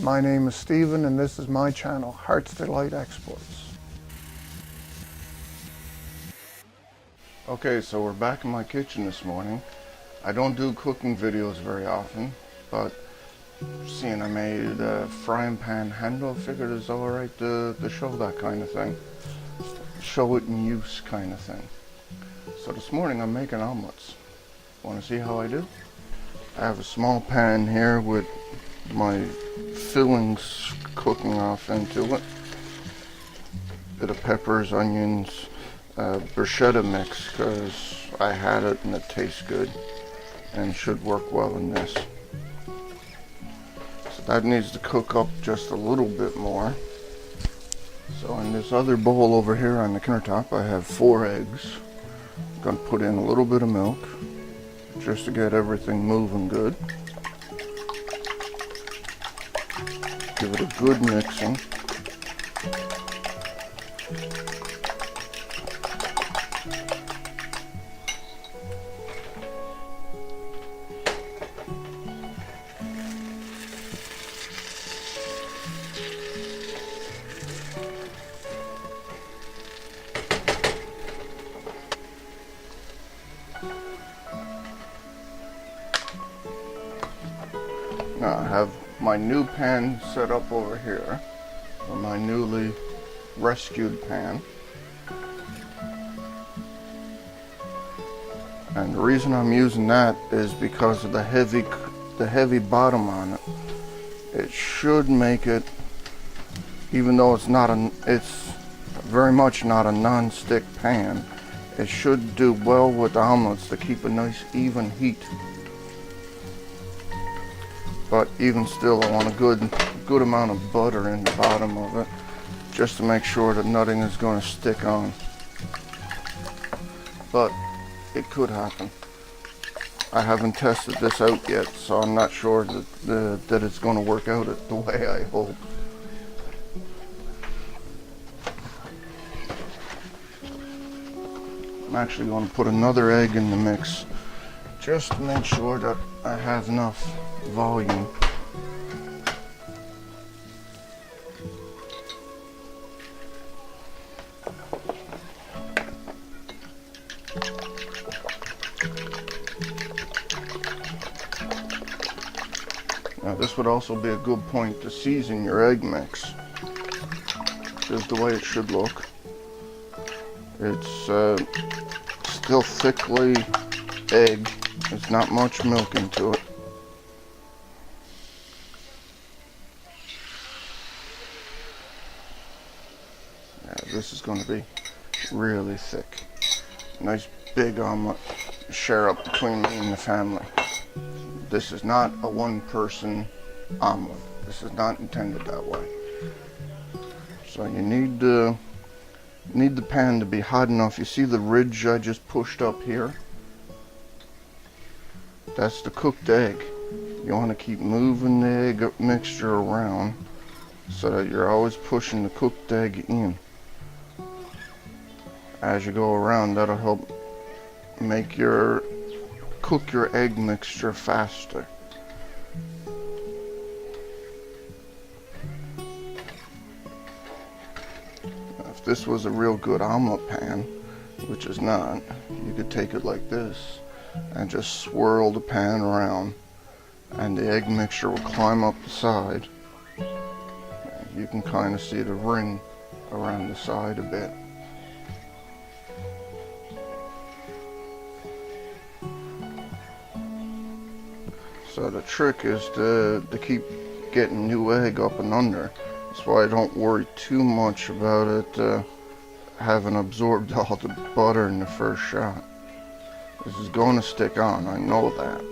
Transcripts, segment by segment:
My name is Stephen and this is my channel, Heart's Delight Exports. Okay, so we're back in my kitchen this morning. I don't do cooking videos very often, but seeing I made a frying pan handle, I figured it's alright to show that kind of thing. Show it in use kind of thing. So this morning I'm making omelets. Want to see how I do? I have a small pan here with my fillings cooking off into it. Bit of peppers, onions, bruschetta mix because I had it and it tastes good and should work well in this. So that needs to cook up just a little bit more. So in this other bowl over here on the countertop I have 4 eggs. I'm going to put in a little bit of milk just to get everything moving good. Give it a good mixing. Now I have my new pan set up over here, or my newly rescued pan. And the reason I'm using that is because of the heavy bottom on it. It should make it, even though it's very much not a non-stick pan, it should do well with omelets to keep a nice even heat. But even still, I want a good amount of butter in the bottom of it, just to make sure that nothing is going to stick on. But it could happen. I haven't tested this out yet, so I'm not sure that it's going to work out the way I hope. I'm actually going to put another egg in the mix, just to make sure that I have enough volume. Now this would also be a good point to season your egg mix. Here's the way it should look. It's still thickly egg. There's not much milk into it. Yeah, this is going to be really thick. Nice big omelet share up between me and the family. This is not a one-person omelet. This is not intended that way. So you need the pan to be hot enough. You see the ridge I just pushed up here? That's the cooked egg. You want to keep moving the egg mixture around so that you're always pushing the cooked egg in. As you go around, that'll help cook your egg mixture faster. If this was a real good omelet pan, which is not, you could take it like this and just swirl the pan around and the egg mixture will climb up the side. You can kind of see the ring around the side a bit. So the trick is to keep getting new egg up and under. That's why I don't worry too much about it having absorbed all the butter in the first shot. This is going to stick on, I know that.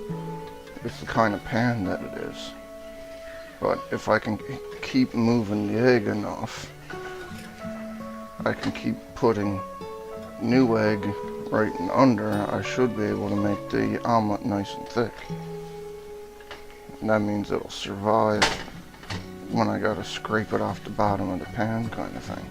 It's the kind of pan that it is. But if I can keep moving the egg enough, I can keep putting new egg right in under. I should be able to make the omelet nice and thick. And that means it'll survive when I gotta scrape it off the bottom of the pan kind of thing.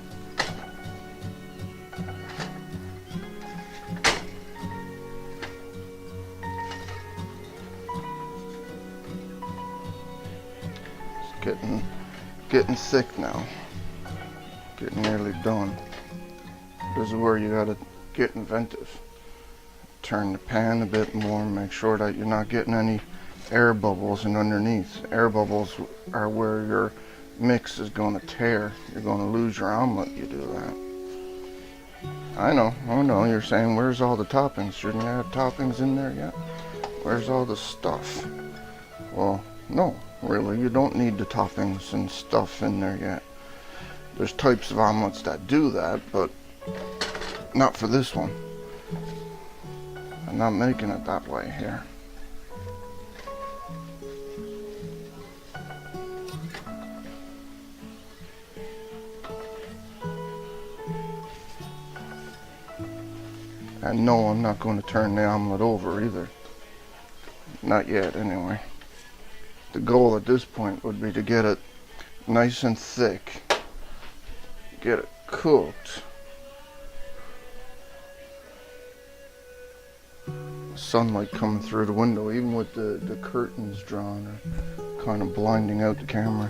getting thick now. Getting nearly done. This is where you gotta get inventive. Turn the pan a bit more, make sure that you're not getting any air bubbles in underneath. Air bubbles are where your mix is gonna tear. You're gonna lose your omelet you do that. I know, you're saying, where's all the toppings? Shouldn't you have toppings in there yet? Where's all the stuff? Well, no, really, you don't need the toppings and stuff in there yet. There's types of omelets that do that, but not for this one. I'm not making it that way here. And no, I'm not going to turn the omelet over either. Not yet, anyway. The goal at this point would be to get it nice and thick. Get it cooked. Sunlight coming through the window, even with the curtains drawn, are kind of blinding out the camera.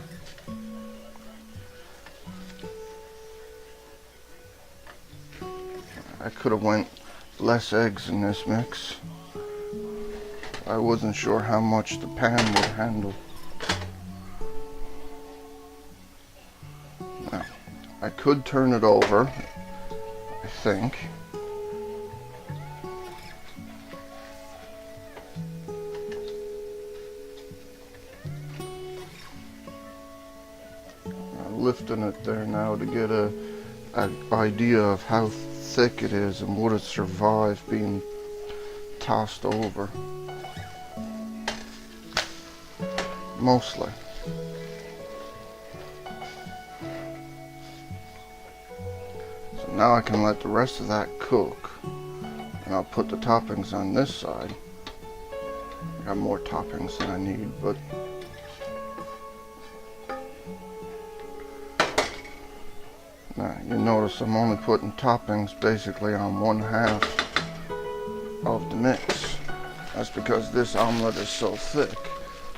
I could have went less eggs in this mix. I wasn't sure how much the pan would handle. Now, I could turn it over, I think. I'm lifting it there now to get an idea of how thick it is and would it survive being tossed over. Mostly. So now I can let the rest of that cook, and I'll put the toppings on this side. I got more toppings than I need, but now you notice I'm only putting toppings basically on 1/2 of the mix. That's because this omelet is so thick.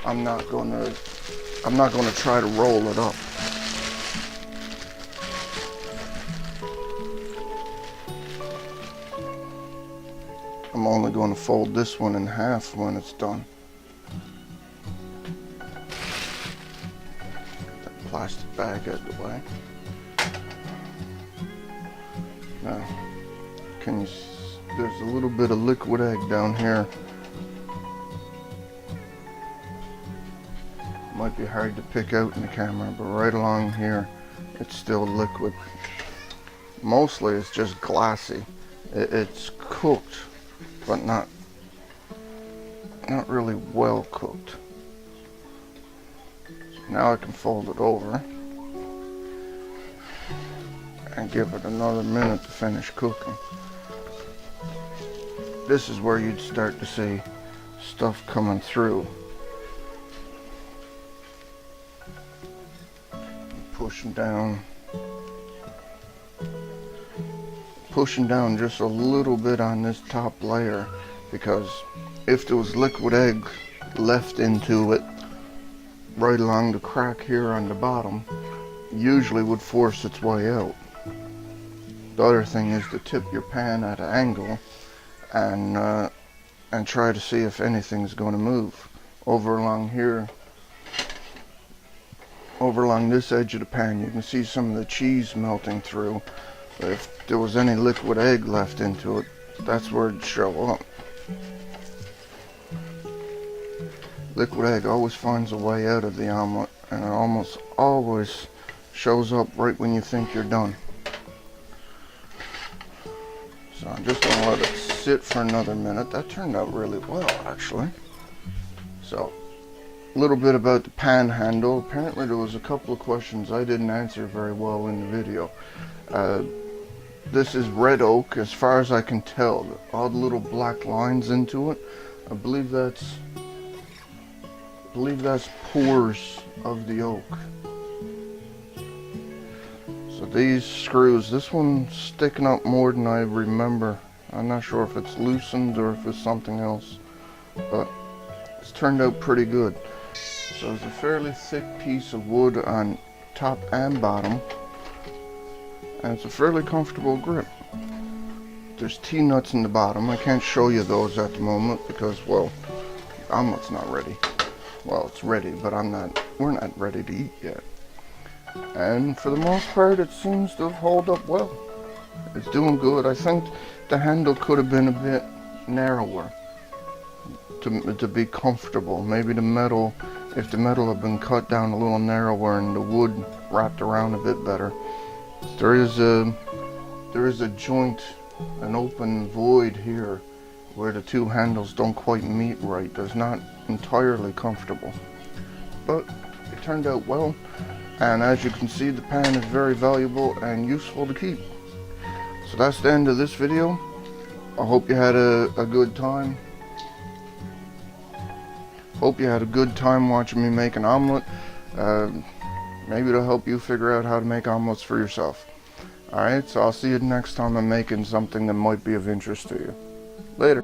I'm not gonna try to roll it up. I'm only going to fold this one in half when it's done. Get that plastic bag out of the way. Now, there's a little bit of liquid egg down here. Might be hard to pick out in the camera, but right along here, it's still liquid. Mostly it's just glassy. It's cooked, but not really well cooked. So now I can fold it over and give it another minute to finish cooking. This is where you'd start to see stuff coming through. Pushing down just a little bit on this top layer, because if there was liquid egg left into it right along the crack here on the bottom, usually would force its way out. The other thing is to tip your pan at an angle and try to see if anything's going to move. Over along here, over along this edge of the pan, you can see some of the cheese melting through. But if there was any liquid egg left into it, that's where it'd show up. Liquid egg always finds a way out of the omelet, and it almost always shows up right when you think you're done. So I'm just going to let it sit for another minute. That turned out really well, actually. So, a little bit about the pan handle. Apparently there was a couple of questions I didn't answer very well in the video. This is red oak, as far as I can tell. All the little black lines into it, I believe that's pores of the oak. So these screws, this one's sticking up more than I remember. I'm not sure if it's loosened or if it's something else, but it's turned out pretty good. So it's a fairly thick piece of wood on top and bottom, and it's a fairly comfortable grip. There's T-nuts in the bottom. I can't show you those at the moment because, well, the omelet's not ready. Well, it's ready, but we're not ready to eat yet. And for the most part, it seems to have held up well. It's doing good. I think the handle could have been a bit narrower to be comfortable. Maybe the metal, if the metal had been cut down a little narrower and the wood wrapped around a bit better. There is a joint, an open void here where the two handles don't quite meet right. That's not entirely comfortable, but it turned out well. And as you can see, the pan is very valuable and useful to keep. So that's the end of this video. I hope you had a good time. Hope you had a good time watching me make an omelet. Maybe it'll help you figure out how to make omelets for yourself. Alright, so I'll see you next time I'm making something that might be of interest to you. Later.